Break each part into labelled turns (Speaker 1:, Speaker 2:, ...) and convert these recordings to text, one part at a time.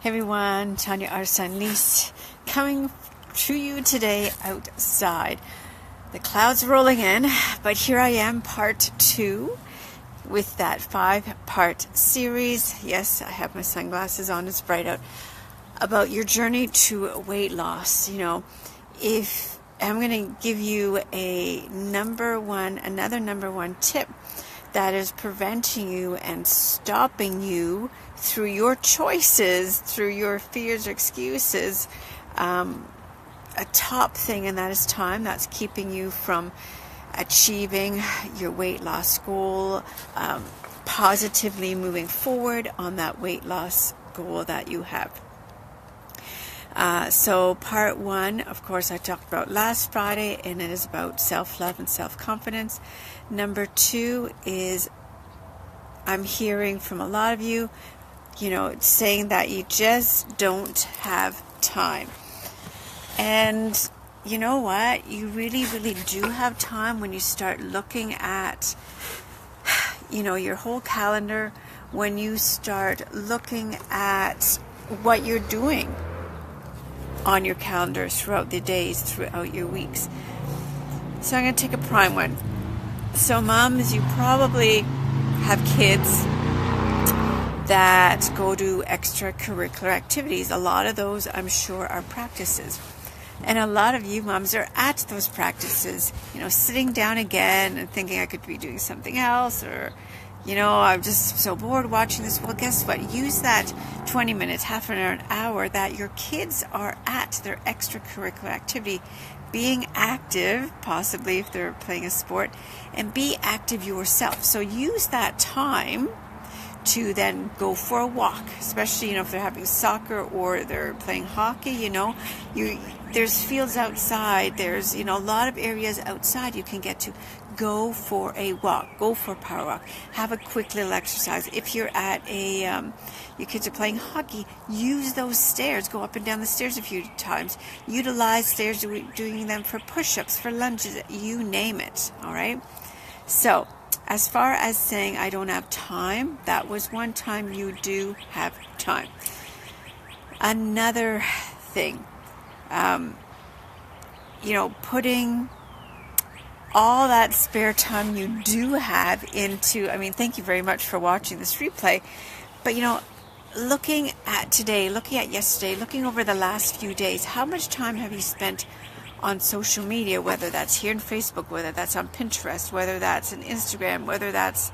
Speaker 1: Hey everyone, Tanya Otterstein-Liehs coming to you today outside. The clouds rolling in, but here I am, part 2 with that 5-part series. Yes, I have my sunglasses on, it's bright out. About your journey to weight loss. You know, if I'm going to give you another number one tip that is preventing you and stopping you through your choices, through your fears or excuses, a top thing, and that is time. That's keeping you from achieving your weight loss goal, positively moving forward on that weight loss goal that you have. So part 1, of course, I talked about last Friday, and it is about self-love and self-confidence. Number 2 is I'm hearing from a lot of you, saying that you just don't have time. And you know what? You really, really do have time when you start looking at, your whole calendar, when you start looking at what you're doing on your calendar throughout the days, throughout your weeks. So I'm going to take a prime one. So moms, you probably have kids that go to extracurricular activities. A lot of those, I'm sure, are practices. And a lot of you moms are at those practices, sitting down again and thinking I could be doing something else, or I'm just so bored watching this. Well, guess what? Use that 20 minutes, half an hour, an hour that your kids are at their extracurricular activity, being active, possibly if they're playing a sport, and be active yourself. So use that time to then go for a walk, especially, if they're having soccer or they're playing hockey, there's fields outside, there's, a lot of areas outside you can get to. Go for a walk, go for a power walk, have a quick little exercise. If you're at your kids are playing hockey, use those stairs, go up and down the stairs a few times, utilize stairs, doing them for push-ups, for lunges, you name it, all right? So, as far as saying I don't have time, that was one time you do have time. Another thing, putting all that spare time you do have into, thank you very much for watching this replay, but looking at today, looking at yesterday, looking over the last few days, how much time have you spent on social media, whether that's here in Facebook, whether that's on Pinterest, whether that's in Instagram, whether that's,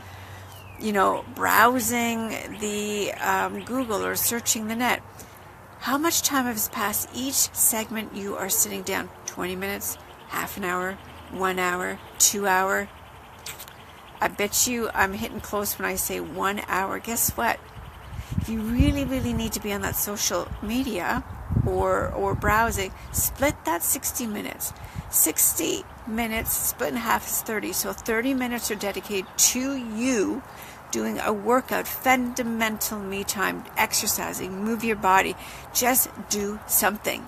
Speaker 1: browsing the Google or searching the net. How much time has passed each segment you are sitting down? 20 minutes, half an hour, 1 hour, 2 hour. I bet you I'm hitting close when I say 1 hour. Guess what? If you really, really need to be on that social media or browsing, split that 60 minutes. 60 minutes split in half is 30. So 30 minutes are dedicated to you doing a workout, fundamental me time, exercising, move your body. Just do something.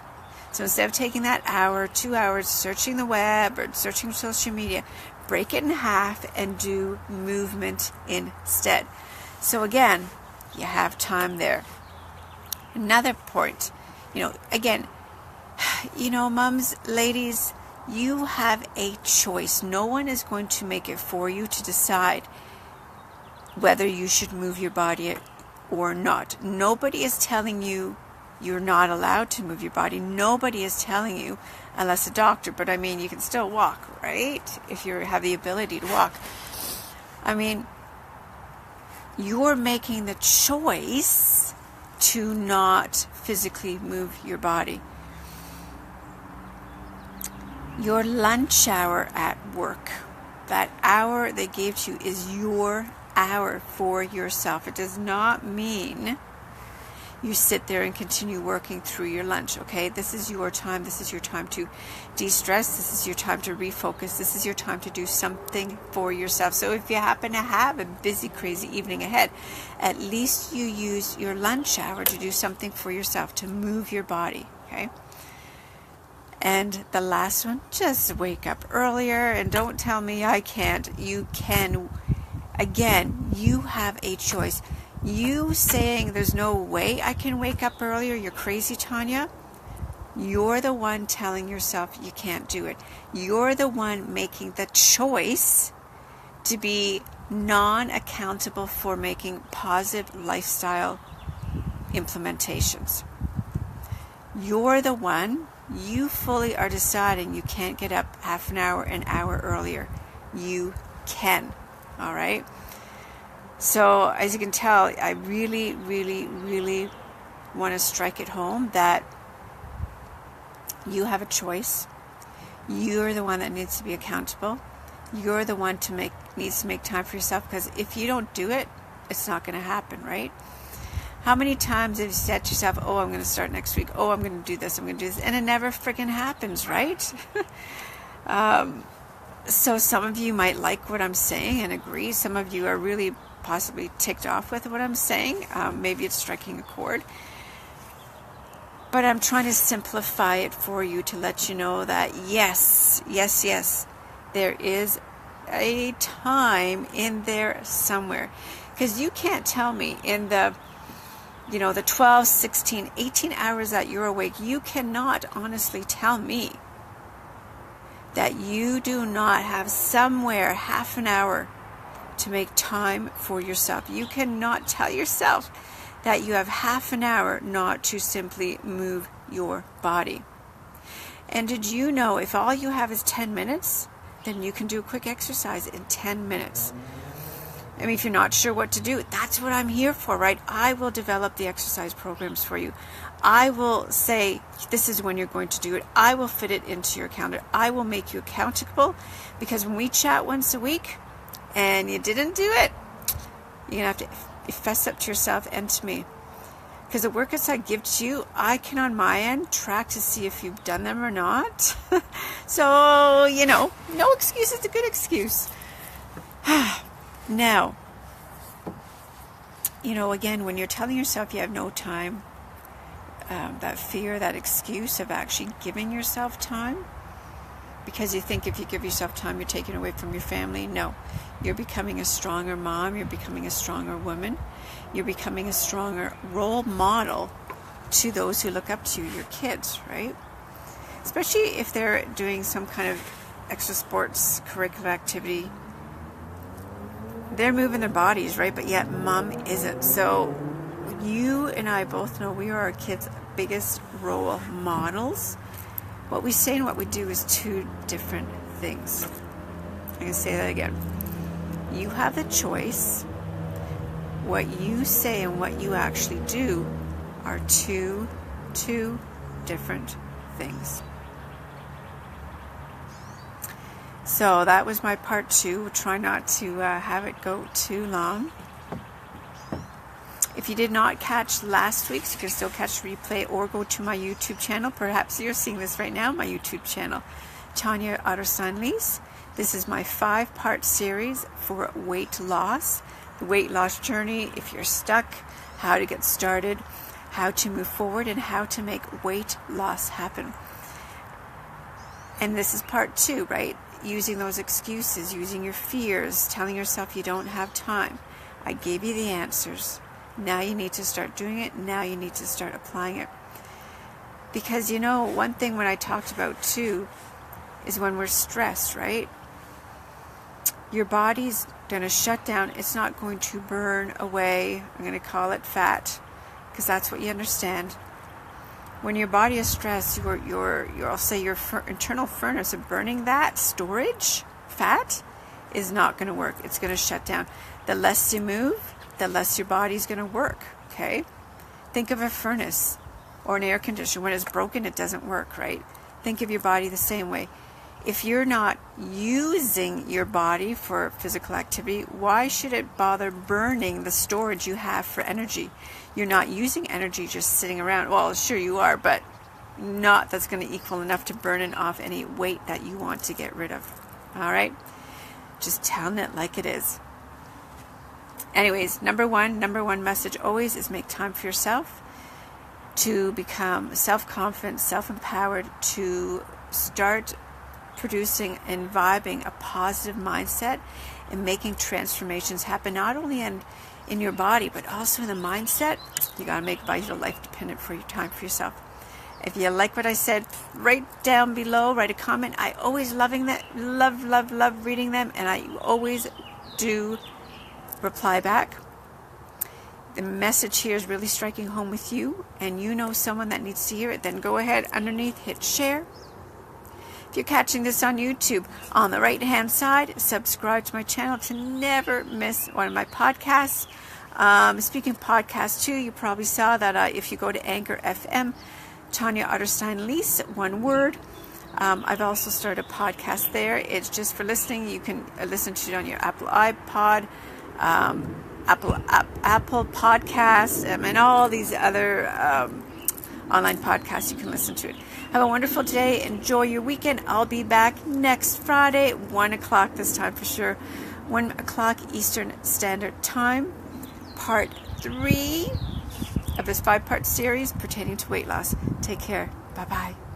Speaker 1: So instead of taking that hour, 2 hours, searching the web or searching social media, break it in half and do movement instead. So again, you have time there. Another point, mums, ladies, you have a choice. No one is going to make it for you to decide whether you should move your body or not. Nobody is telling you you're not allowed to move your body. Nobody is telling you, unless a doctor, but you can still walk, right? If you have the ability to walk. You're making the choice to not physically move your body. Your lunch hour at work, that hour they gave to you is your hour for yourself. It does not mean you sit there and continue working through your lunch, okay? This is your time. This is your time to de-stress. This is your time to refocus. This is your time to do something for yourself. So if you happen to have a busy, crazy evening ahead, at least you use your lunch hour to do something for yourself, to move your body, okay? And the last one, just wake up earlier and don't tell me I can't. You can. Again, you have a choice. You saying there's no way I can wake up earlier, you're crazy, Tanya. You're the one telling yourself you can't do it. You're the one making the choice to be non-accountable for making positive lifestyle implementations. You're the one, you fully are deciding you can't get up half an hour earlier. You can, all right? So as you can tell, I really, really, really want to strike it home that you have a choice. You're the one that needs to be accountable. You're the one needs to make time for yourself, because if you don't do it, it's not going to happen, right? How many times have you said to yourself, oh, I'm going to start next week. Oh, I'm going to do this. I'm going to do this. And it never freaking happens, right? So some of you might like what I'm saying and agree. Some of you are really possibly ticked off with what I'm saying. Maybe it's striking a chord. But I'm trying to simplify it for you to let you know that yes, there is a time in there somewhere. Because you can't tell me in the 12, 16, 18 hours that you're awake, you cannot honestly tell me that you do not have somewhere half an hour to make time for yourself. You cannot tell yourself that you have half an hour not to simply move your body. And did you know if all you have is 10 minutes, then you can do a quick exercise in 10 minutes. I mean, if you're not sure what to do, that's what I'm here for, right? I will develop the exercise programs for you. I will say, this is when you're going to do it. I will fit it into your calendar. I will make you accountable, because when we chat once a week and you didn't do it, you're going to have to fess up to yourself and to me. Because the workouts I give to you, I can on my end track to see if you've done them or not. So, no excuse is a good excuse. Now, again, when you're telling yourself you have no time, that fear, that excuse of actually giving yourself time, because you think if you give yourself time, you're taking away from your family. No, you're becoming a stronger mom. You're becoming a stronger woman. You're becoming a stronger role model to those who look up to you, your kids, right? Especially if they're doing some kind of extra sports curricular activity. They're moving their bodies, right? But yet mom isn't. So you and I both know we are our kids' biggest role models. What we say and what we do is two different things. I'm going to say that again. You have the choice. What you say and what you actually do are two different things. So that was my part 2. We'll try not to have it go too long. If you did not catch last week's, you can still catch replay or go to my YouTube channel. Perhaps you're seeing this right now, my YouTube channel, Tanya Otterstein-Liehs. This is my 5-part series for weight loss, the weight loss journey. If you're stuck, how to get started, how to move forward, and how to make weight loss happen. And this is part 2, right? Using those excuses, using your fears, telling yourself you don't have time. I gave you the answers. Now you need to start doing it. Now you need to start applying it. Because one thing when I talked about too is when we're stressed, right? Your body's going to shut down. It's not going to burn away. I'm going to call it fat, because that's what you understand. When your body is stressed, I'll say your internal furnace of burning that storage fat is not going to work. It's going to shut down. The less you move, the less your body's going to work, okay? Think of a furnace or an air conditioner. When it's broken, it doesn't work, right? Think of your body the same way. If you're not using your body for physical activity, why should it bother burning the storage you have for energy? You're not using energy just sitting around. Well, sure you are, but not that's going to equal enough to burn off any weight that you want to get rid of. All right? Just telling it like it is. Anyways, number one message always is make time for yourself to become self-confident, self-empowered, to start producing and vibing a positive mindset and making transformations happen, not only in in your body, but also in the mindset. You got to make Vital life dependent for your time for yourself. If you like what I said, write down below, write a comment. I always love reading them, and I always do reply back. The message here is really striking home with you, and you know someone that needs to hear it, then go ahead underneath, hit share. If you're catching this on YouTube, on the right hand side, subscribe to my channel to never miss one of my podcasts. Speaking of podcasts too, you probably saw that if you go to Anchor FM, Tanya Otterstein-Liehs, one word. I've also started a podcast there. It's just for listening. You can listen to it on your Apple iPod, Apple Podcasts, and all these other online podcasts. You can listen to it. Have a wonderful day. Enjoy your weekend. I'll be back next Friday, 1 o'clock this time for sure. 1 o'clock Eastern Standard Time. Part 3 of this 5-part series pertaining to weight loss. Take care. Bye-bye.